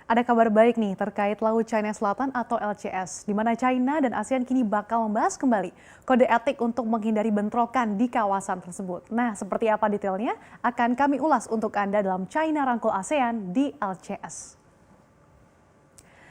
Ada kabar baik nih terkait Laut China Selatan atau LCS, di mana China dan ASEAN kini bakal membahas kembali kode etik untuk menghindari bentrokan di kawasan tersebut. Nah, seperti apa detailnya? Akan kami ulas untuk Anda dalam China Rangkul ASEAN di LCS.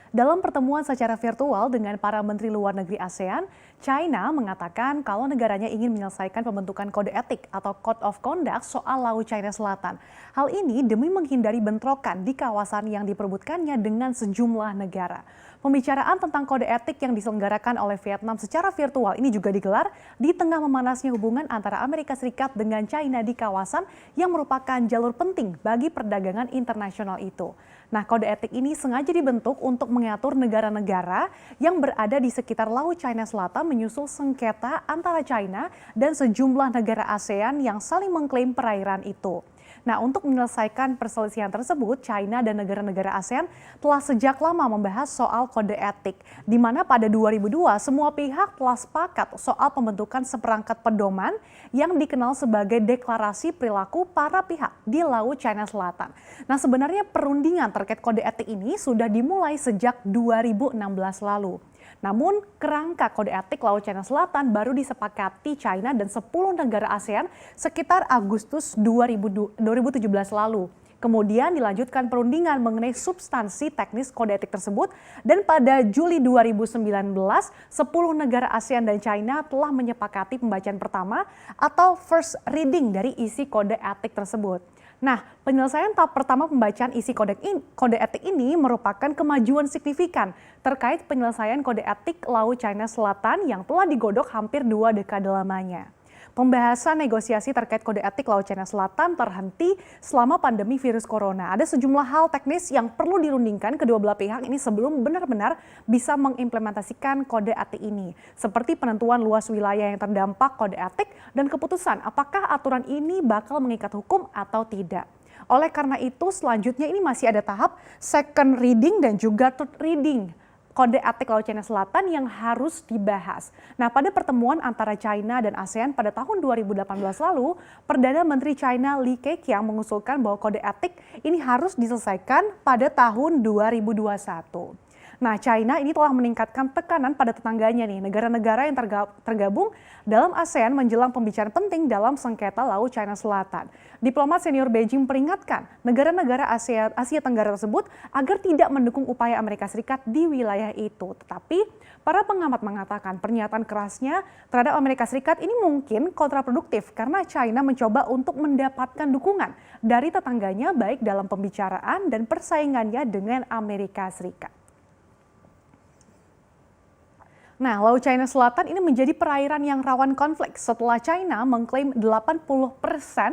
Dalam pertemuan secara virtual dengan para menteri luar negeri ASEAN, China mengatakan kalau negaranya ingin menyelesaikan pembentukan kode etik atau Code of Conduct soal Laut China Selatan. Hal ini demi menghindari bentrokan di kawasan yang diperebutkannya dengan sejumlah negara. Pembicaraan tentang kode etik yang diselenggarakan oleh Vietnam secara virtual ini juga digelar di tengah memanasnya hubungan antara Amerika Serikat dengan China di kawasan yang merupakan jalur penting bagi perdagangan internasional itu. Nah, kode etik ini sengaja dibentuk untuk mengatur negara-negara yang berada di sekitar Laut China Selatan menyusul sengketa antara China dan sejumlah negara ASEAN yang saling mengklaim perairan itu. Nah, untuk menyelesaikan perselisihan tersebut, China dan negara-negara ASEAN telah sejak lama membahas soal kode etik, di mana pada 2002 semua pihak telah sepakat soal pembentukan seperangkat pedoman yang dikenal sebagai deklarasi perilaku para pihak di Laut China Selatan. Nah, sebenarnya perundingan terkait kode etik ini sudah dimulai sejak 2016 lalu. Namun, kerangka kode etik Laut China Selatan baru disepakati China dan 10 negara ASEAN sekitar Agustus 2017 lalu. Kemudian dilanjutkan perundingan mengenai substansi teknis kode etik tersebut dan pada Juli 2019, 10 negara ASEAN dan China telah menyepakati pembacaan pertama atau first reading dari isi kode etik tersebut. Nah, penyelesaian tahap pertama pembacaan isi kode etik ini merupakan kemajuan signifikan terkait penyelesaian kode etik Laut China Selatan yang telah digodok hampir 2 dekade lamanya. Pembahasan negosiasi terkait kode etik Laut China Selatan terhenti selama pandemi virus corona. Ada sejumlah hal teknis yang perlu dirundingkan kedua belah pihak ini sebelum benar-benar bisa mengimplementasikan kode etik ini. Seperti penentuan luas wilayah yang terdampak kode etik dan keputusan apakah aturan ini bakal mengikat hukum atau tidak. Oleh karena itu selanjutnya ini masih ada tahap second reading dan juga third reading kode etik Laut China Selatan yang harus dibahas. Nah, pada pertemuan antara China dan ASEAN pada tahun 2018 lalu, Perdana Menteri China Li Keqiang mengusulkan bahwa kode etik ini harus diselesaikan pada tahun 2021. Nah, China ini telah meningkatkan tekanan pada tetangganya nih, negara-negara yang tergabung dalam ASEAN menjelang pembicaraan penting dalam sengketa Laut China Selatan. Diplomat senior Beijing peringatkan negara-negara Asia Tenggara tersebut agar tidak mendukung upaya Amerika Serikat di wilayah itu. Tetapi para pengamat mengatakan pernyataan kerasnya terhadap Amerika Serikat ini mungkin kontraproduktif karena China mencoba untuk mendapatkan dukungan dari tetangganya baik dalam pembicaraan dan persaingannya dengan Amerika Serikat. Nah, Laut China Selatan ini menjadi perairan yang rawan konflik setelah China mengklaim 80%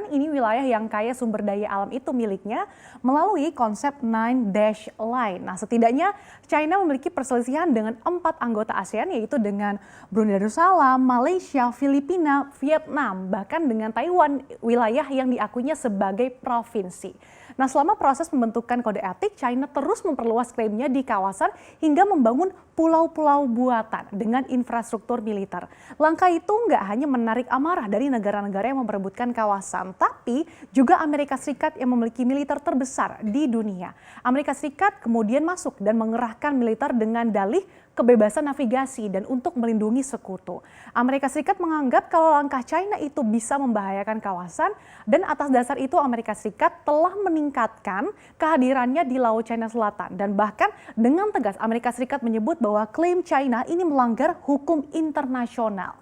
ini wilayah yang kaya sumber daya alam itu miliknya melalui konsep Nine Dash Line. Nah, setidaknya China memiliki perselisihan dengan 4 anggota ASEAN yaitu dengan Brunei Darussalam, Malaysia, Filipina, Vietnam, bahkan dengan Taiwan, wilayah yang diakuinya sebagai provinsi. Nah, selama proses pembentukan kode etik, China terus memperluas klaimnya di kawasan hingga membangun pulau-pulau buatan dengan infrastruktur militer. Langkah itu nggak hanya menarik amarah dari negara-negara yang memperebutkan kawasan, tapi juga Amerika Serikat yang memiliki militer terbesar di dunia. Amerika Serikat kemudian masuk dan mengerahkan militer dengan dalih kebebasan navigasi dan untuk melindungi sekutu. Amerika Serikat menganggap kalau langkah China itu bisa membahayakan kawasan dan atas dasar itu Amerika Serikat telah meningkatkan kehadirannya di Laut China Selatan dan bahkan dengan tegas Amerika Serikat menyebut bahwa klaim China ini melanggar hukum internasional.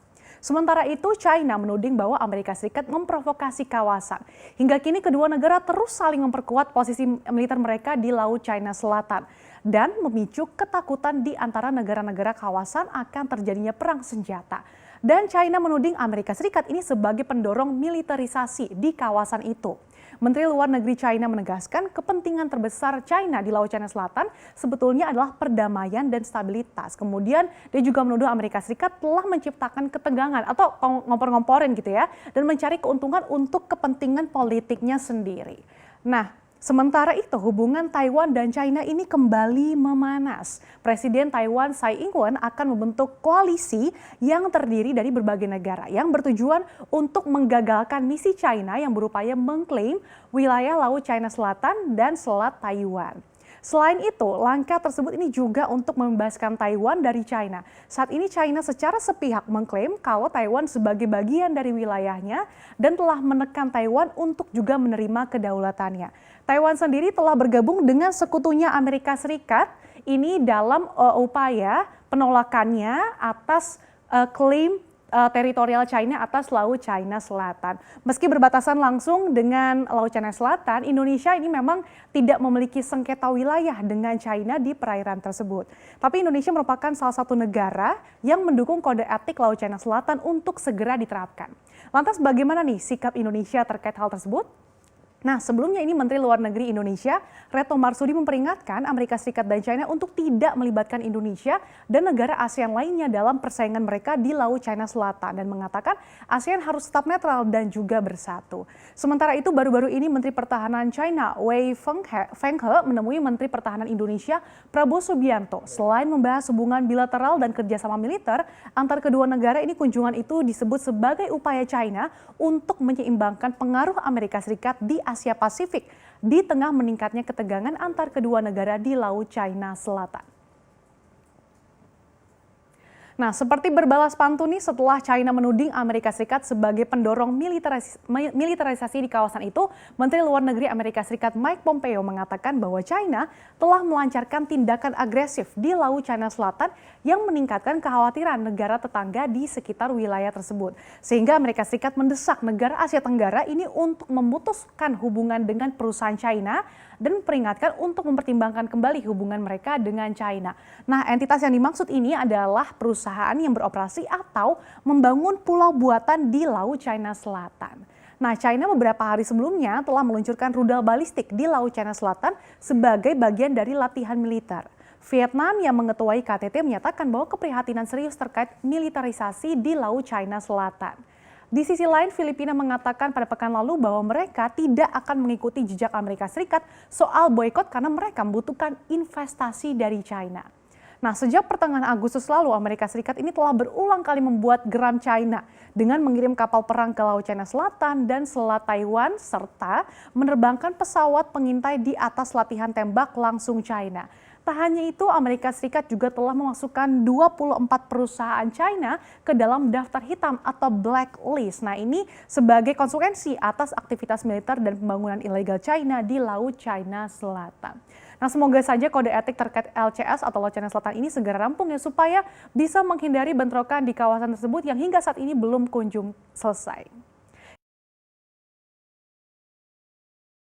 Sementara itu, China menuding bahwa Amerika Serikat memprovokasi kawasan. Hingga kini kedua negara terus saling memperkuat posisi militer mereka di Laut China Selatan dan memicu ketakutan di antara negara-negara kawasan akan terjadinya perang senjata. Dan China menuding Amerika Serikat ini sebagai pendorong militerisasi di kawasan itu. Menteri Luar Negeri China menegaskan kepentingan terbesar China di Laut China Selatan sebetulnya adalah perdamaian dan stabilitas. Kemudian dia juga menuduh Amerika Serikat telah menciptakan ketegangan atau ngompor-ngomporin gitu ya dan mencari keuntungan untuk kepentingan politiknya sendiri. Nah, sementara itu hubungan Taiwan dan China ini kembali memanas. Presiden Taiwan Tsai Ing-wen akan membentuk koalisi yang terdiri dari berbagai negara yang bertujuan untuk menggagalkan misi China yang berupaya mengklaim wilayah Laut China Selatan dan Selat Taiwan. Selain itu, langkah tersebut ini juga untuk membebaskan Taiwan dari China. Saat ini China secara sepihak mengklaim kalau Taiwan sebagai bagian dari wilayahnya dan telah menekan Taiwan untuk juga menerima kedaulatannya. Taiwan sendiri telah bergabung dengan sekutunya Amerika Serikat ini dalam upaya penolakannya atas klaim teritorial China atas Laut China Selatan. Meski berbatasan langsung dengan Laut China Selatan, Indonesia ini memang tidak memiliki sengketa wilayah dengan China di perairan tersebut. Tapi Indonesia merupakan salah satu negara yang mendukung kode etik Laut China Selatan untuk segera diterapkan. Lantas bagaimana nih sikap Indonesia terkait hal tersebut? Nah, sebelumnya ini Menteri Luar Negeri Indonesia, Retno Marsudi memperingatkan Amerika Serikat dan China untuk tidak melibatkan Indonesia dan negara ASEAN lainnya dalam persaingan mereka di Laut China Selatan dan mengatakan ASEAN harus tetap netral dan juga bersatu. Sementara itu, baru-baru ini Menteri Pertahanan China Wei Fenghe menemui Menteri Pertahanan Indonesia Prabowo Subianto. Selain membahas hubungan bilateral dan kerjasama militer antar kedua negara, ini kunjungan itu disebut sebagai upaya China untuk menyeimbangkan pengaruh Amerika Serikat di Asia Pasifik di tengah meningkatnya ketegangan antar kedua negara di Laut China Selatan. Nah, seperti berbalas pantun nih setelah China menuding Amerika Serikat sebagai pendorong militerisasi di kawasan itu, Menteri Luar Negeri Amerika Serikat Mike Pompeo mengatakan bahwa China telah melancarkan tindakan agresif di Laut China Selatan yang meningkatkan kekhawatiran negara tetangga di sekitar wilayah tersebut. Sehingga Amerika Serikat mendesak negara Asia Tenggara ini untuk memutuskan hubungan dengan perusahaan China dan peringatkan untuk mempertimbangkan kembali hubungan mereka dengan China. Nah, entitas yang dimaksud ini adalah perusahaan yang beroperasi atau membangun pulau buatan di Laut China Selatan. Nah, China beberapa hari sebelumnya telah meluncurkan rudal balistik di Laut China Selatan sebagai bagian dari latihan militer. Vietnam yang mengetuai KTT menyatakan bahwa keprihatinan serius terkait militerisasi di Laut China Selatan. Di sisi lain, Filipina mengatakan pada pekan lalu bahwa mereka tidak akan mengikuti jejak Amerika Serikat soal boikot karena mereka membutuhkan investasi dari China. Nah, sejak pertengahan Agustus lalu, Amerika Serikat ini telah berulang kali membuat geram China dengan mengirim kapal perang ke Laut China Selatan dan Selat Taiwan serta menerbangkan pesawat pengintai di atas latihan tembak langsung China. Tak hanya itu, Amerika Serikat juga telah memasukkan 24 perusahaan China ke dalam daftar hitam atau blacklist. Nah, ini sebagai konsekuensi atas aktivitas militer dan pembangunan ilegal China di Laut China Selatan. Nah, semoga saja kode etik terkait LCS atau Laut China Selatan ini segera rampung ya supaya bisa menghindari bentrokan di kawasan tersebut yang hingga saat ini belum kunjung selesai.